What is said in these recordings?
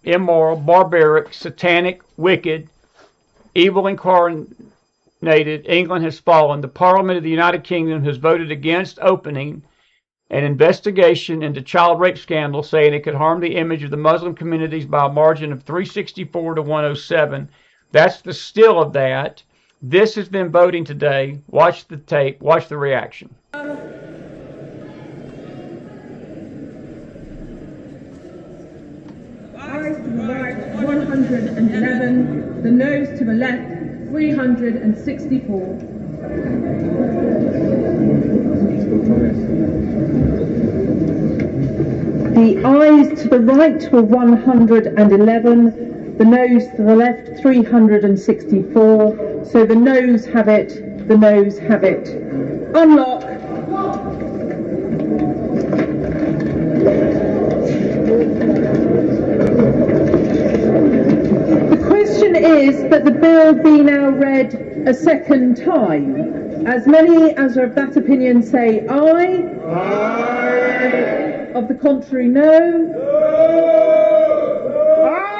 immoral, barbaric, satanic, wicked, evil incarnated, England has fallen. The Parliament of the United Kingdom has voted against opening an investigation into child rape scandal, saying it could harm the image of the Muslim communities by a margin of 364 to 107. That's the still of that. This has been voting today. Watch the tape. Watch the reaction. Ayes to the right, 111. The noes to the left, 364. The ayes to the right were 111, the noes to the left 364, so the noes have it, the noes have it. Unlock. The question is that the bill be now read a second time. As many as are of that opinion say aye. Aye. Of the contrary, no. Aye.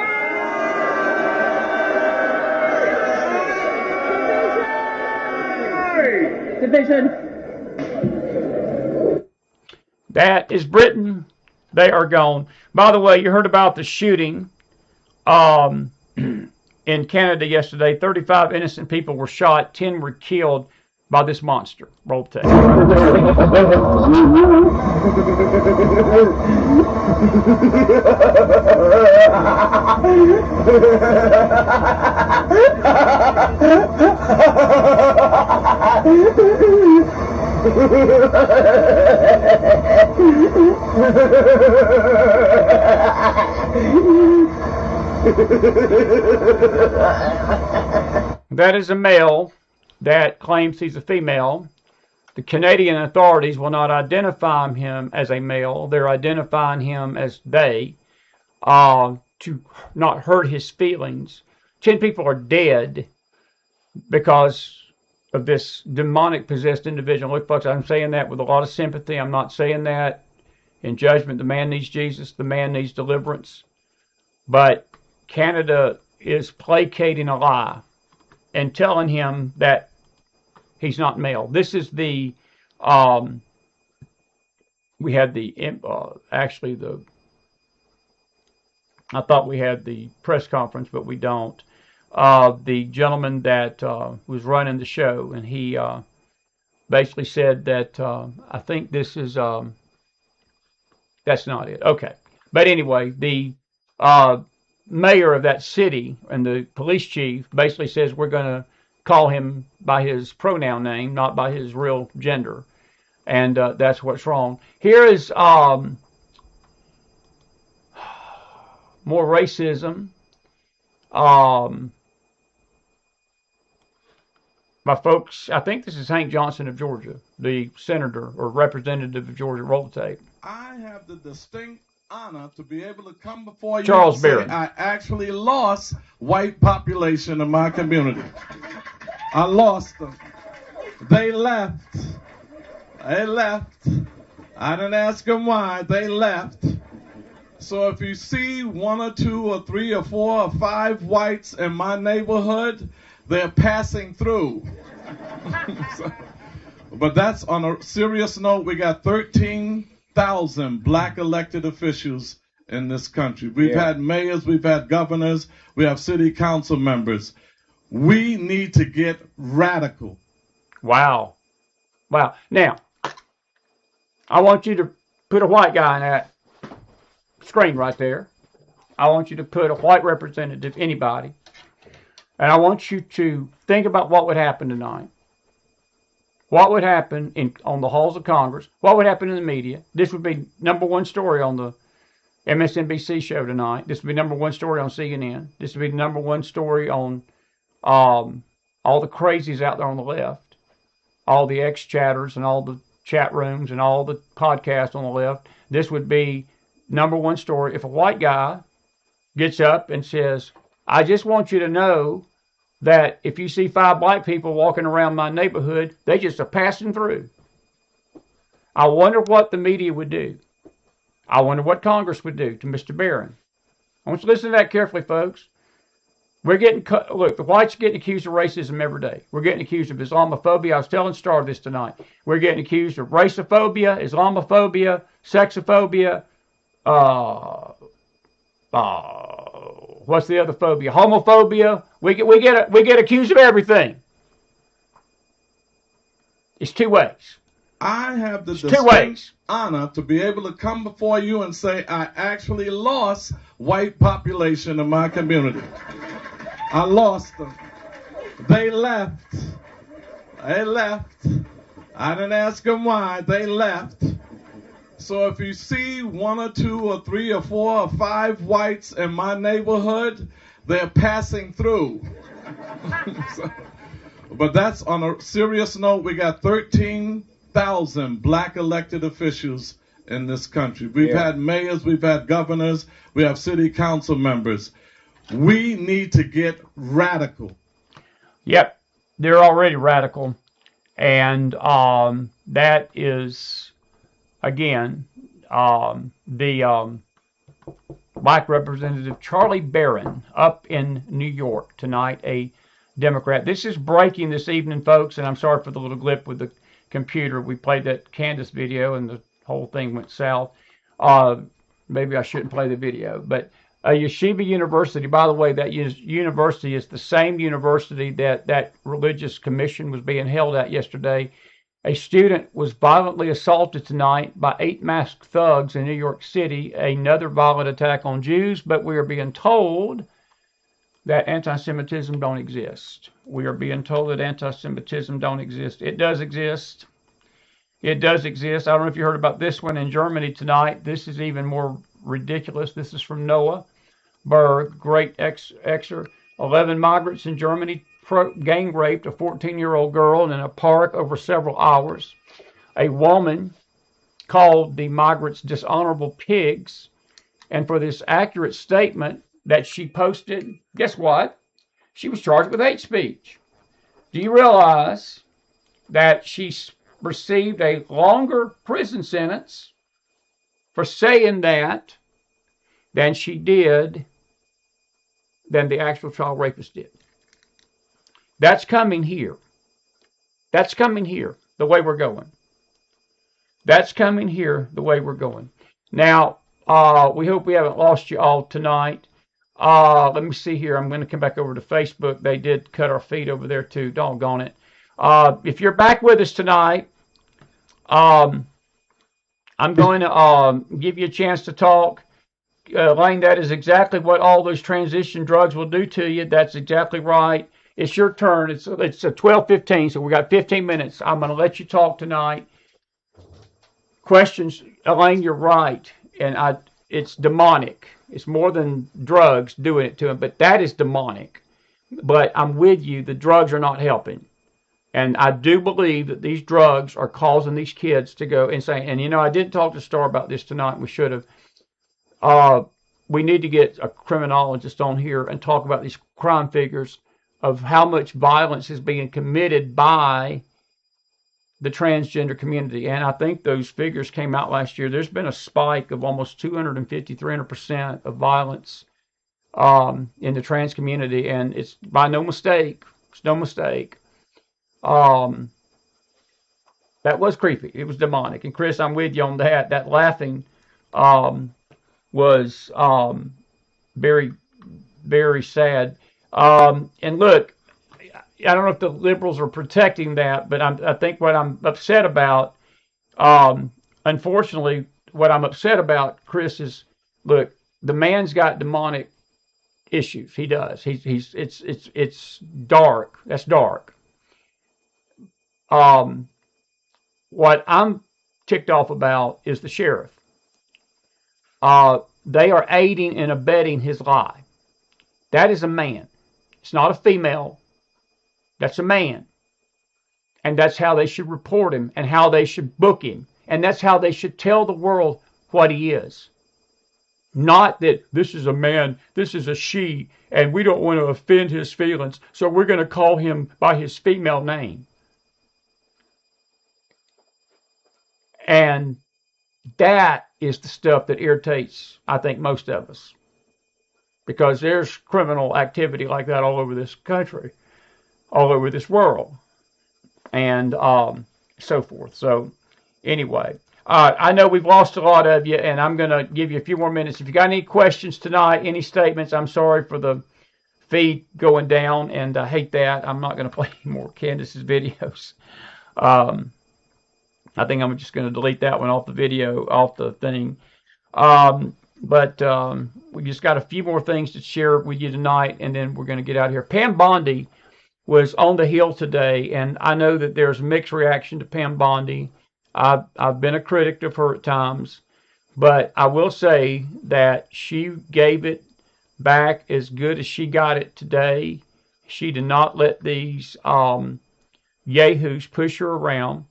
Division. That is Britain. They are gone. By the way, you heard about the shooting in Canada yesterday. 35 innocent people were shot. 10 were killed by this monster. Roll tape. That is a male that claims he's a female. The Canadian authorities will not identify him as a male. They're identifying him as they, to not hurt his feelings. 10 people are dead because of this demonic possessed individual. Look, folks, I'm saying that with a lot of sympathy. I'm not saying that in judgment. The man needs Jesus. The man needs deliverance. But Canada is placating a lie and telling him that he's not male. This is the, we had the, actually I thought we had the press conference, but we don't. The gentleman that was running the show, and he basically said that, I think this is, that's not it. Okay. But anyway, the mayor of that city and the police chief basically says we're going to call him by his pronoun name, not by his real gender. And that's what's wrong. Here is more racism. My folks, I think this is Hank Johnson of Georgia, the senator or representative of Georgia. Roll the tape. I have the distinct honor to be able to come before you Charles and say Barron. I actually lost white population in my community. I lost them. They left. They left. I didn't ask them why. They left. So if you see 1 or 2 or 3 or 4 or 5 whites in my neighborhood, they're passing through. But that's on a serious note. We got 13,000 black elected officials in this country. We've had mayors, we've had governors, we have city council members. We need to get radical. Wow. Wow. Now, I want you to put a white guy in that screen right there. I want you to put a white representative, anybody. And I want you to think about what would happen tonight. What would happen on the halls of Congress? What would happen in the media? This would be #1 story on the MSNBC show tonight. This would be #1 story on CNN. This would be #1 story on all the crazies out there on the left, all the ex-chatters and all the chat rooms and all the podcasts on the left. This would be #1 story. If a white guy gets up and says, I just want you to know that if you see 5 black people walking around my neighborhood, they just are passing through. I wonder what the media would do. I wonder what Congress would do to Mr. Barron. I want you to listen to that carefully, folks. We're getting, look, the whites are getting accused of racism every day. We're getting accused of Islamophobia. I was telling Star this tonight. We're getting accused of raceophobia, Islamophobia, sexophobia, what's the other phobia? Homophobia. We get accused of everything. It's two ways. I have the distinct honor to be able to come before you and say I actually lost white population in my community. I lost them. They left. They left. I didn't ask them why. They left. So if you see 1 or 2 or 3 or 4 or 5 whites in my neighborhood, they're passing through. But that's on a serious note. We got 13,000 black elected officials in this country. We've had mayors, we've had governors, we have city council members. We need to get radical. Yep, they're already radical. And that is, again, the Black Representative Charlie Barron up in New York tonight, a Democrat. This is breaking this evening, folks, and I'm sorry for the little glitch with the computer. We played that Candace video, and the whole thing went south. Maybe I shouldn't play the video, but Yeshiva University, by the way, that university is the same university that religious commission was being held at yesterday. A student was violently assaulted tonight by 8 masked thugs in New York City, another violent attack on Jews, but we are being told that anti-Semitism don't exist. We are being told that anti-Semitism don't exist. It does exist. It does exist. I don't know if you heard about this one in Germany tonight. This is even more ridiculous. This is from Noah Berg, great exer. 11 migrants in Germany gang raped a 14-year-old girl in a park over several hours. A woman called the migrants dishonorable pigs, and for this accurate statement that she posted, guess what? She was charged with hate speech. Do you realize that she received a longer prison sentence for saying that than the actual child rapist did? That's coming here. That's coming here, the way we're going. That's coming here, the way we're going. Now, we hope we haven't lost you all tonight. Let me see here. I'm going to come back over to Facebook. They did cut our feed over there too. Doggone it. If you're back with us tonight, I'm going to give you a chance to talk. Lane, that is exactly what all those transition drugs will do to you. That's exactly right. It's your turn. It's 12:15, so we got 15 minutes. I'm going to let you talk tonight. Questions, Elaine, you're right, and it's demonic. It's more than drugs doing it to him, but that is demonic. But I'm with you. The drugs are not helping. And I do believe that these drugs are causing these kids to go insane. And, you know, I did talk to Star about this tonight, and we should have. We need to get a criminologist on here and talk about these crime figures of how much violence is being committed by the transgender community. And I think those figures came out last year. There's been a spike of almost 250, 300% of violence in the trans community. And it's by no mistake. It's no mistake. That was creepy. It was demonic. And Chris, I'm with you on that. That laughing was very, very sad. And look, I don't know if the liberals are protecting that, but I think what I'm upset about, unfortunately, what I'm upset about, Chris, is, look, the man's got demonic issues. He does. It's dark. That's dark. What I'm ticked off about is the sheriff. They are aiding and abetting his lie. That is a man. It's not a female. That's a man. And that's how they should report him and how they should book him. And that's how they should tell the world what he is. Not that this is a man, this is a she, and we don't want to offend his feelings, so we're going to call him by his female name. And That is the stuff that irritates, I think, most of us. Because there's criminal activity like that all over this country, all over this world, and so forth. So, anyway, I know we've lost a lot of you, and I'm going to give you a few more minutes. If you got any questions tonight, any statements, I'm sorry for the feed going down, and I hate that. I'm not going to play any more Candace's videos. I think I'm just going to delete that one off the video, off the thing. But we just got a few more things to share with you tonight, and then we're going to get out of here. Pam Bondi was on the Hill today, and I know that there's mixed reaction to Pam Bondi. I've been a critic of her at times, but I will say that she gave it back as good as she got it today. She did not let these yahoos push her around.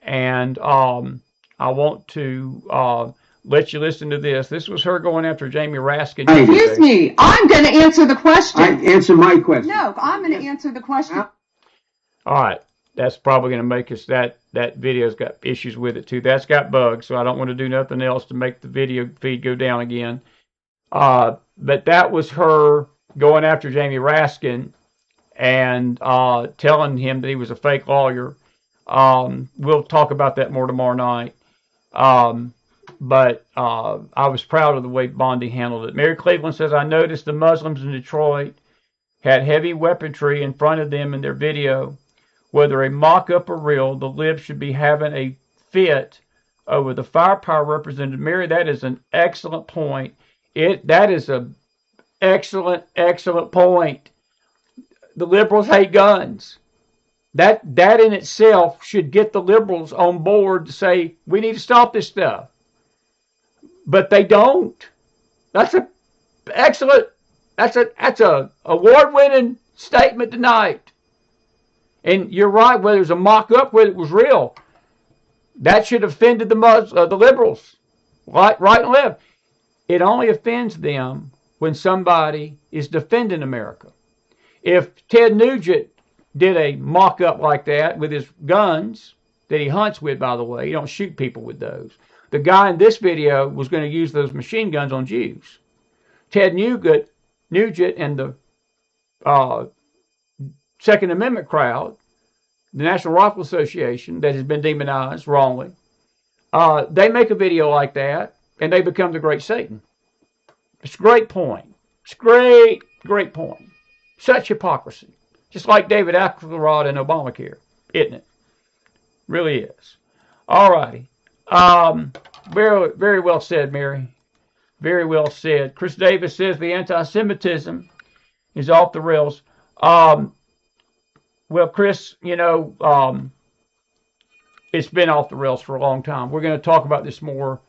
And I want to let you listen to this. This was her going after Jamie Raskin. Excuse me, I'm going to answer the question. Answer my question. No, I'm going to answer the question. All right. That's probably going to make us, that video's got issues with it too. That's got bugs, so I don't want to do nothing else to make the video feed go down again. But that was her going after Jamie Raskin and telling him that he was a fake lawyer. We'll talk about that more tomorrow night. But I was proud of the way Bondi handled it. Mary Cleveland says, I noticed the Muslims in Detroit had heavy weaponry in front of them in their video. Whether a mock-up or real, the libs should be having a fit over the firepower represented. Mary, that is an excellent point. That is an excellent, excellent point. The liberals hate guns. That in itself should get the liberals on board to say, we need to stop this stuff. But they don't. That's a excellent, that's a award-winning statement tonight. And you're right, whether it was a mock-up, whether it was real, that should have offended the liberals, right and left. It only offends them when somebody is defending America. If Ted Nugent did a mock-up like that with his guns that he hunts with, by the way, you don't shoot people with those. The guy in this video was going to use those machine guns on Jews. Ted Nugent and the Second Amendment crowd, the National Rifle Association that has been demonized wrongly, they make a video like that and they become the great Satan. It's a great point. It's a great point. Such hypocrisy. Just like David Axelrod and Obamacare, isn't it? Really is. All righty. Very, very well said, Mary. Very well said. Chris Davis says the anti-Semitism is off the rails. Well, Chris, you know, it's been off the rails for a long time. We're going to talk about this more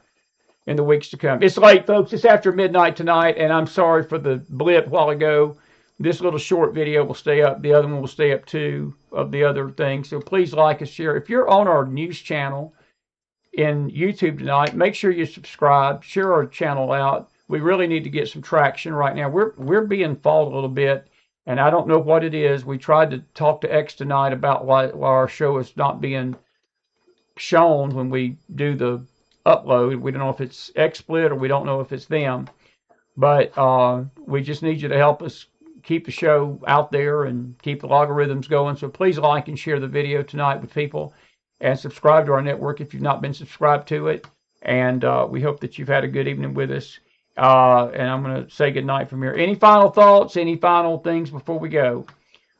in the weeks to come. It's late, folks. It's after midnight tonight, and I'm sorry for the blip a while ago. This little short video will stay up. The other one will stay up too, of the other things. So please like and share. If you're on our news channel in YouTube tonight, make sure you subscribe. Share our channel out. We really need to get some traction right now. We're being followed a little bit, and I don't know what it is. We tried to talk to X tonight about why our show is not being shown when we do the upload. We don't know if it's XSplit or we don't know if it's them. But we just need you to help us keep the show out there and keep the logarithms going. So please like and share the video tonight with people and subscribe to our network if you've not been subscribed to it. And we hope that you've had a good evening with us. And I'm going to say good night from here. Any final thoughts? Any final things before we go?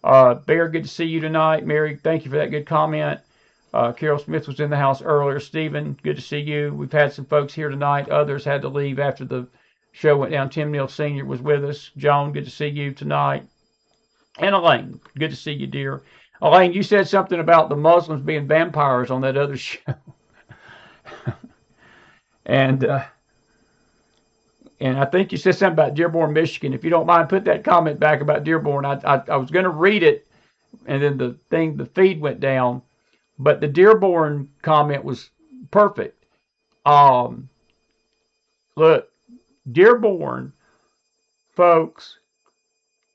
Bear, good to see you tonight. Mary, thank you for that good comment. Carol Smith was in the house earlier. Stephen, good to see you. We've had some folks here tonight. Others had to leave after the show went down. Tim Neal Sr. was with us. Joan, good to see you tonight. And Elaine, good to see you, dear. Elaine, you said something about the Muslims being vampires on that other show. And I think you said something about Dearborn, Michigan. If you don't mind, put that comment back about Dearborn. I was going to read it, and then the feed went down. But the Dearborn comment was perfect. Look, Dearborn, folks,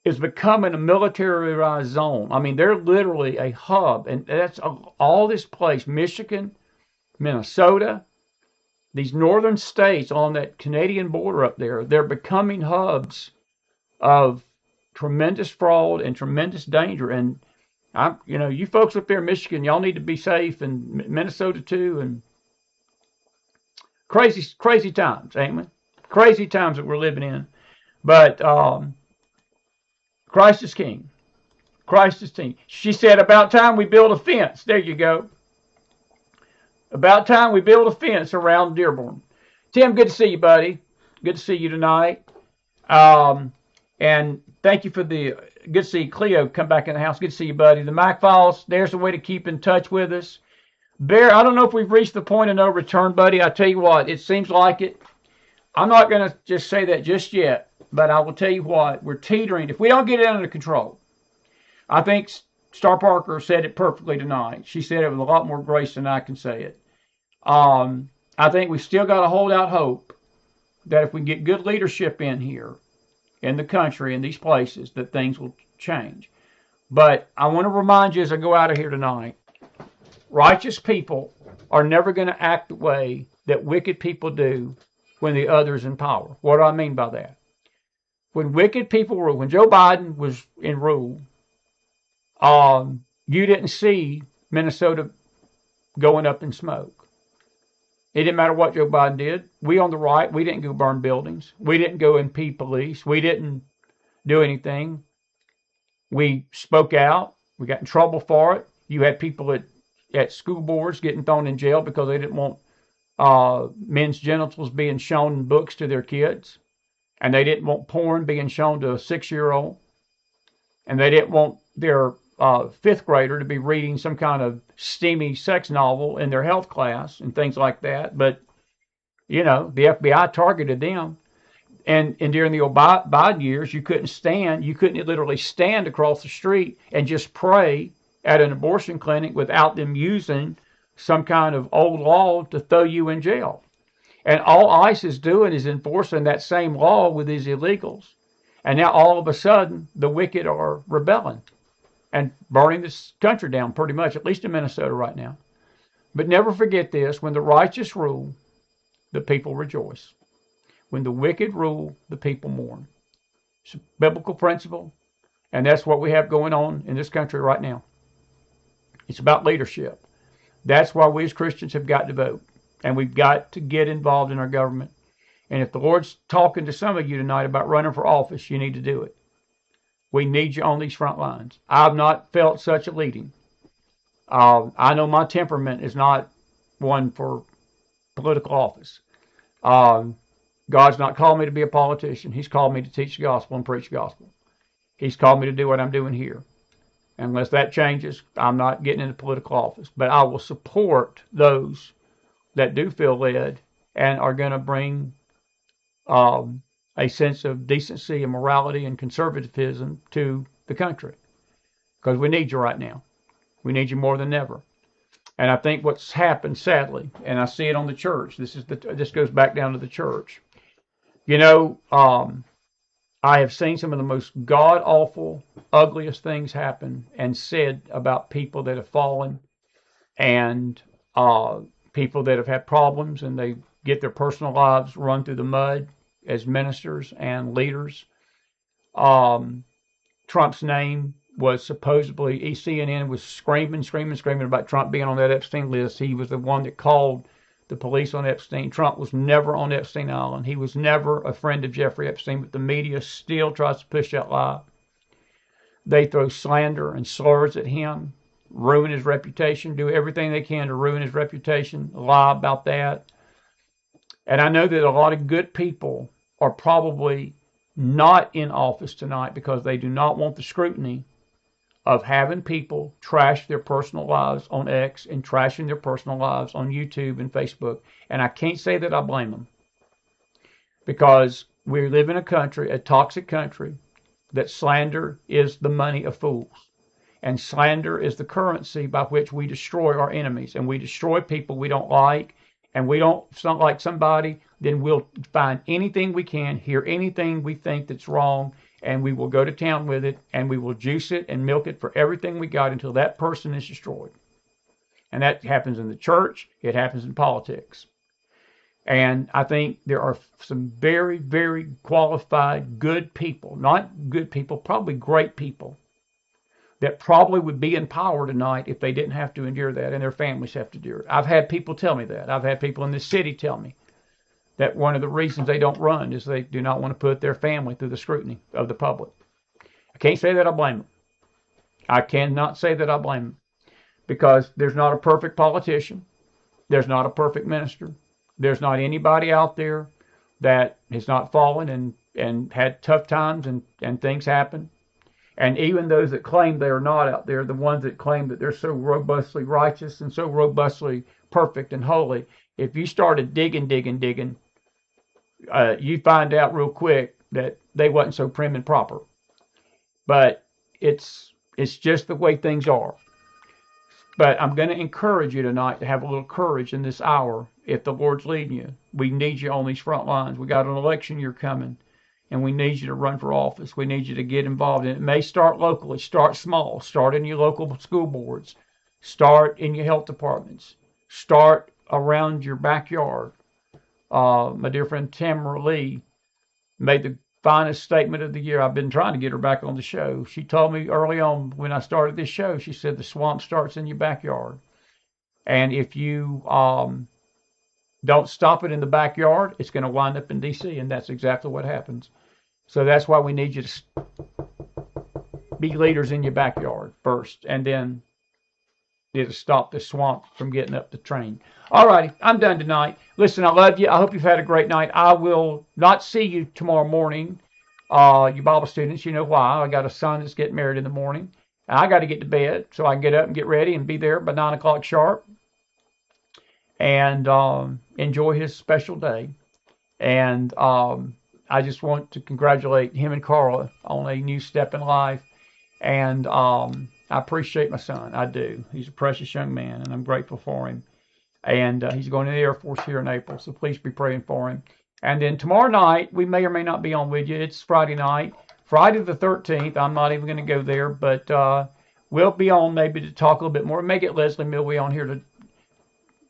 is becoming a militarized zone. I mean, they're literally a hub, and that's all this place, Michigan, Minnesota, these northern states on that Canadian border up there, they're becoming hubs of tremendous fraud and tremendous danger. And you folks up there in Michigan, y'all need to be safe, and Minnesota too. And crazy times, ain't we? Crazy times that we're living in. But Christ is king. Christ is king. She said, about time we build a fence. There you go. About time we build a fence around Dearborn. Tim, good to see you, buddy. Good to see you tonight. And thank you for good to see Cleo come back in the house. Good to see you, buddy. The McFiles, there's a way to keep in touch with us. Bear, I don't know if we've reached the point of no return, buddy. I tell you what, it seems like it. I'm not going to just say that just yet, but I will tell you what, we're teetering. If we don't get it under control, I think Star Parker said it perfectly tonight. She said it with a lot more grace than I can say it. I think we still got to hold out hope that if we get good leadership in here, in the country, in these places, that things will change. But I want to remind you as I go out of here tonight, righteous people are never going to act the way that wicked people do when the other's in power. What do I mean by that? When wicked people rule, when Joe Biden was in rule, you didn't see Minnesota going up in smoke. It didn't matter what Joe Biden did. We on the right, we didn't go burn buildings. We didn't go impede police. We didn't do anything. We spoke out. We got in trouble for it. You had people at school boards getting thrown in jail because they didn't want men's genitals being shown in books to their kids. And they didn't want porn being shown to a 6-year-old. And they didn't want their fifth grader to be reading some kind of steamy sex novel in their health class and things like that. But, the FBI targeted them. And during the Biden years, you couldn't literally stand across the street and just pray at an abortion clinic without them using some kind of old law to throw you in jail. And all ICE is doing is enforcing that same law with these illegals. And now all of a sudden, the wicked are rebelling and burning this country down pretty much, at least in Minnesota right now. But never forget this, when the righteous rule, the people rejoice. When the wicked rule, the people mourn. It's a biblical principle, and that's what we have going on in this country right now. It's about leadership. That's why we as Christians have got to vote, and we've got to get involved in our government. And if the Lord's talking to some of you tonight about running for office, you need to do it. We need you on these front lines. I've not felt such a leading. I know my temperament is not one for political office. God's not called me to be a politician. He's called me to teach the gospel and preach the gospel. He's called me to do what I'm doing here. Unless that changes, I'm not getting into political office. But I will support those that do feel led and are going to bring a sense of decency and morality and conservatism to the country. Because we need you right now. We need you more than ever. And I think what's happened, sadly, and I see it on the church, this goes back down to the church. I have seen some of the most god-awful, ugliest things happen and said about people that have fallen and people that have had problems and they get their personal lives run through the mud as ministers and leaders. Trump's name was supposedly, CNN was screaming about Trump being on that Epstein list. He was the one that called the police on Epstein. Trump was never on Epstein Island. He was never a friend of Jeffrey Epstein, but the media still tries to push that lie. They throw slander and slurs at him, ruin his reputation, do everything they can to ruin his reputation, lie about that. And I know that a lot of good people are probably not in office tonight because they do not want the scrutiny of having people trash their personal lives on X and trashing their personal lives on YouTube and Facebook. And I can't say that I blame them, because we live in a country, a toxic country, that slander is the money of fools. And slander is the currency by which we destroy our enemies. And we destroy people we don't like. And we don't like somebody, then we'll find anything we can, hear anything we think that's wrong, and we will go to town with it, and we will juice it and milk it for everything we got until that person is destroyed. And that happens in the church. It happens in politics. And I think there are some very, very qualified, good people, not good people, probably great people, that probably would be in power tonight if they didn't have to endure that, and their families have to endure it. I've had people tell me that. I've had people in this city tell me that one of the reasons they don't run is they do not want to put their family through the scrutiny of the public. I can't say that I blame them. I cannot say that I blame them, because there's not a perfect politician. There's not a perfect minister. There's not anybody out there that has not fallen and had tough times and things happen. And even those that claim they are not out there, the ones that claim that they're so robustly righteous and so robustly perfect and holy, if you started digging, you find out real quick that they wasn't so prim and proper. But it's just the way things are. But I'm going to encourage you tonight to have a little courage in this hour if the Lord's leading you. We need you on these front lines. We got an election year coming, and we need you to run for office. We need you to get involved. And it may start locally. Start small. Start in your local school boards. Start in your health departments. Start around your backyard. My dear friend Tamara Lee made the finest statement of the year. I've been trying to get her back on the show. She told me early on when I started this show, she said the swamp starts in your backyard. And if you don't stop it in the backyard, it's going to wind up in D.C., and that's exactly what happens. So that's why we need you to be leaders in your backyard first, and then it'll stop the swamp from getting up the train. All righty, I'm done tonight. Listen, I love you. I hope you've had a great night. I will not see you tomorrow morning. You Bible students, you know why. I got a son that's getting married in the morning. And I got to get to bed so I can get up and get ready and be there by 9 o'clock sharp and enjoy his special day. And I just want to congratulate him and Carla on a new step in life. And I appreciate my son. I do. He's a precious young man, and I'm grateful for him. And he's going to the Air Force here in April, so please be praying for him. And then tomorrow night, we may or may not be on with you. It's Friday night, Friday the 13th. I'm not even going to go there, but we'll be on maybe to talk a little bit more. May get Leslie Milwee on here to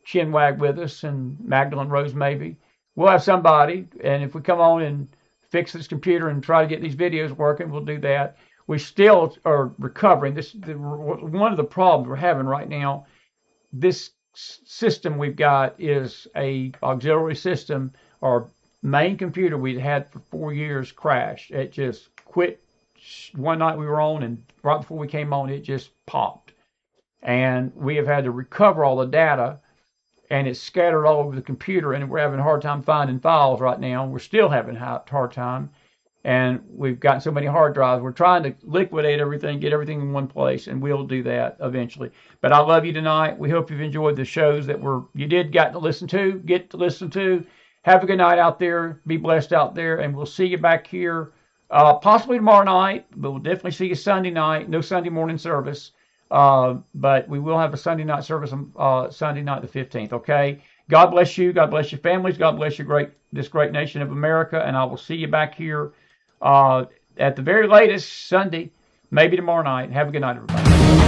chinwag with us, and Magdalene Rose maybe. We'll have somebody, and if we come on and fix this computer and try to get these videos working, we'll do that. We still are recovering. One of the problems we're having right now, this system we've got is a auxiliary system. Our main computer we'd had for 4 years crashed. It just quit one night we were on, and right before we came on, it just popped. And we have had to recover all the data, and it's scattered all over the computer, and we're having a hard time finding files right now. We're still having a hard time. And we've got so many hard drives. We're trying to liquidate everything, get everything in one place, and we'll do that eventually. But I love you tonight. We hope you've enjoyed the shows that you get to listen to. Have a good night out there. Be blessed out there, and we'll see you back here possibly tomorrow night, but we'll definitely see you Sunday night. No Sunday morning service, but we will have a Sunday night service on Sunday night the 15th, okay? God bless you. God bless your families. God bless this great nation of America, and I will see you back here at the very latest Sunday, maybe tomorrow night. Have a good night, everybody.